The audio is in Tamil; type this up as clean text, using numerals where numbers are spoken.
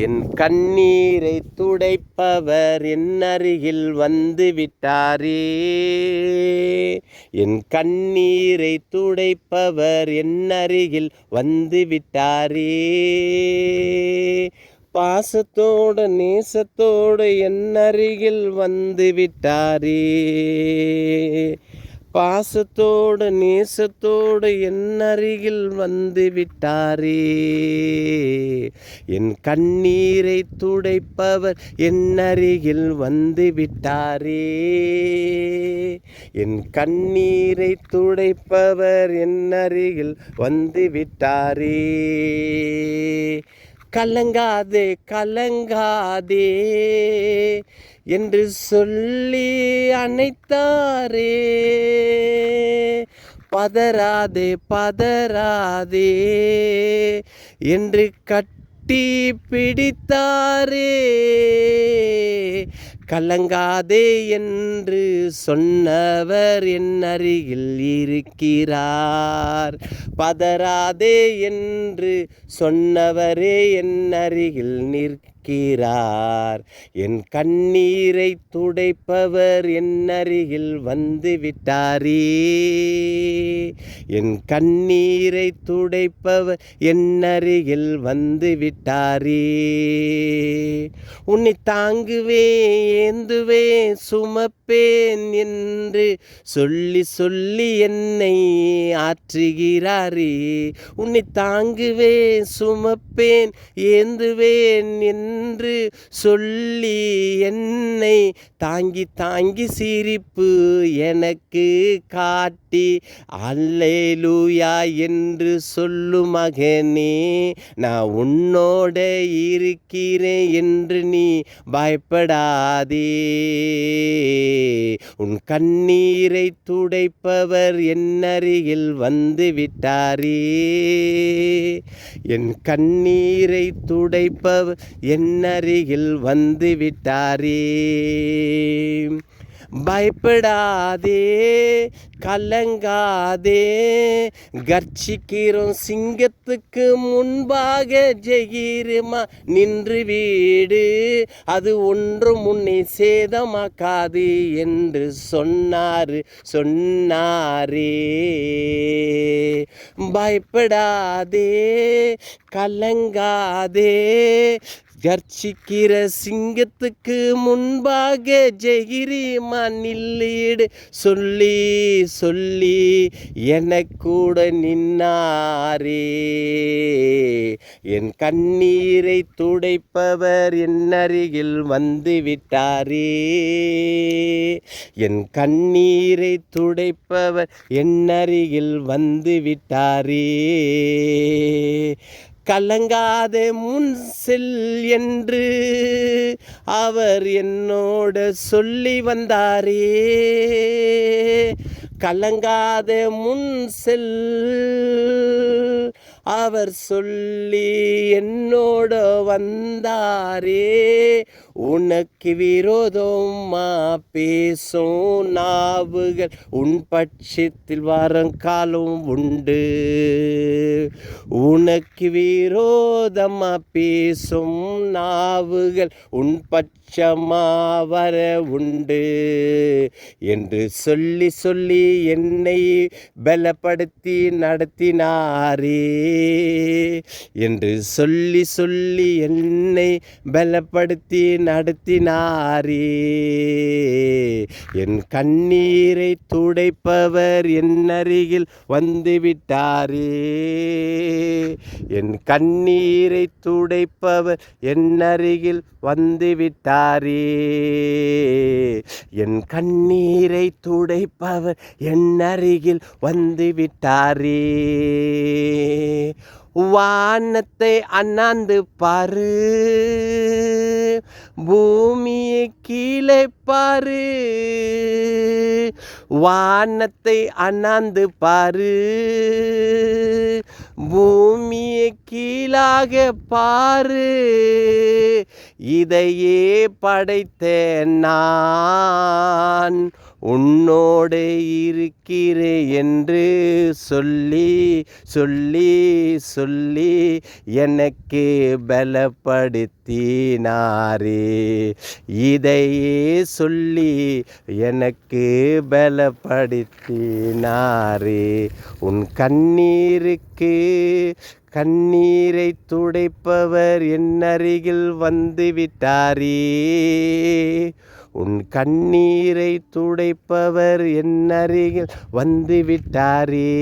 என் கண்ணீரை துடைப்பவர் என் அருகில் வந்து விட்டாரே. என் கண்ணீரை துடைப்பவர் என் அருகில் வந்து விட்டாரே. பாசத்தோடு நேசத்தோடு என் அருகில் வந்து விட்டாரே. பாசத்தோடு நேசத்தோடு என் அருகில் வந்து விட்டாரே. என் கண்ணீரை துடைப்பவர் என் அருகில் வந்து விட்டாரே. என் கண்ணீரை துடைப்பவர் என் அருகில் வந்து விட்டாரே. கலங்காதே கலங்காதே என்று சொல்லி அணைத்தாரே. பதறாதே பதறாதே என்று கட்டி பிடித்தாரே. கலங்காதே என்று சொன்னவர் என் அருகில் இருக்கிறார். பதறாதே என்று சொன்னவரே என் அருகில் நிற்கிறார். என் கண்ணீரை துடைப்பவர் என் அருகில் வந்து விட்டாரே. என் கண்ணீரை துடைப்பவர் என் அருகில் வந்து விட்டாரே. உன்னை தாங்குவேன் ஏந்துவேன் சுமப்பேன் என்று சொல்லி சொல்லி என்னை ஆற்றுகிறாரே. உன்னை தாங்குவேன் சுமப்பேன் ஏந்துவேன் என்று சொல்லி என்னை தாங்கி தாங்கி சிரிப்பு எனக்கு காட்டி அல்லேலூயா என்று சொல்லு மகனே. நான் உன்னோட இருக்கிறேன் என்று நீ பயப்படாதே. உன் கண்ணீரை துடைப்பவர் என் அருகில் வந்து விட்டாரே. என் கண்ணீரை துடைப்பவர் என் அருகில் வந்து விட்டாரே. பயப்படாதே கலங்காதே, கர்ச்சிக்கிறோம் சிங்கத்துக்கு முன்பாக ஜெயிரமா நின்று வீடு, அது ஒன்றும் உன்னை சேதமாக்காது என்று சொன்னாரே. பயப்படாதே கலங்காதே, கர்ச்சிக்கிற சிங்கத்துக்கு முன்பாக ஜெயிரிமா நில்லீடு சொல்லி சொல்லி எனக்கூட நின்னாரே. என் கண்ணீரை துடைப்பவர் என் அருகில் வந்து விட்டாரே. என் கண்ணீரை துடைப்பவர் என் அருகில் வந்து விட்டாரே. கலங்காதே முன் செல் என்று அவர் என்னோட சொல்லி வந்தாரே. கலங்காதே முன் செல் அவர் சொல்லி என்னோட வந்தாரே. உனக்கு விரோதமா பேசும் நாவுகள் உன் பட்சத்தில் வருங்காலம் உண்டு. உனக்கு விரோதமா பேசும் நாவுகள் உன் பட்சமா வர உண்டு என்று சொல்லி சொல்லி என்னை பலப்படுத்தி நடத்தினாரே. என்று சொல்லி சொல்லி என்னை பலப்படுத்தி நடத்தினாரே. என் கண்ணீரை துடைப்பவர் என் அருகில் வந்து விட்டாரே. என் கண்ணீரை துடைப்பவர் என் அருகில் வந்து விட்டாரே. என் கண்ணீரை துடைப்பவர் என் அருகில் வந்து விட்டாரே. வானத்தை அண்ணாந்து பாரு, பூமியை கீழே பாரு. வானத்தை அண்ணாந்து பாரு, பூமியை கீழாக பாரு. இதையே படைத்த நான் உன்னோடு இருக்கிறேன் என்று சொல்லி சொல்லி சொல்லி எனக்கு பலப்படுத்தினாரே. இதையே சொல்லி எனக்கு பலப்படுத்தினாரே. உன் கண்ணீருக்கு கண்ணீரை துடைப்பவர் என் அருகில் வந்து விட்டாரே. உன் கண்ணீரை துடைப்பவர் என் அருகில் வந்து விட்டாரே.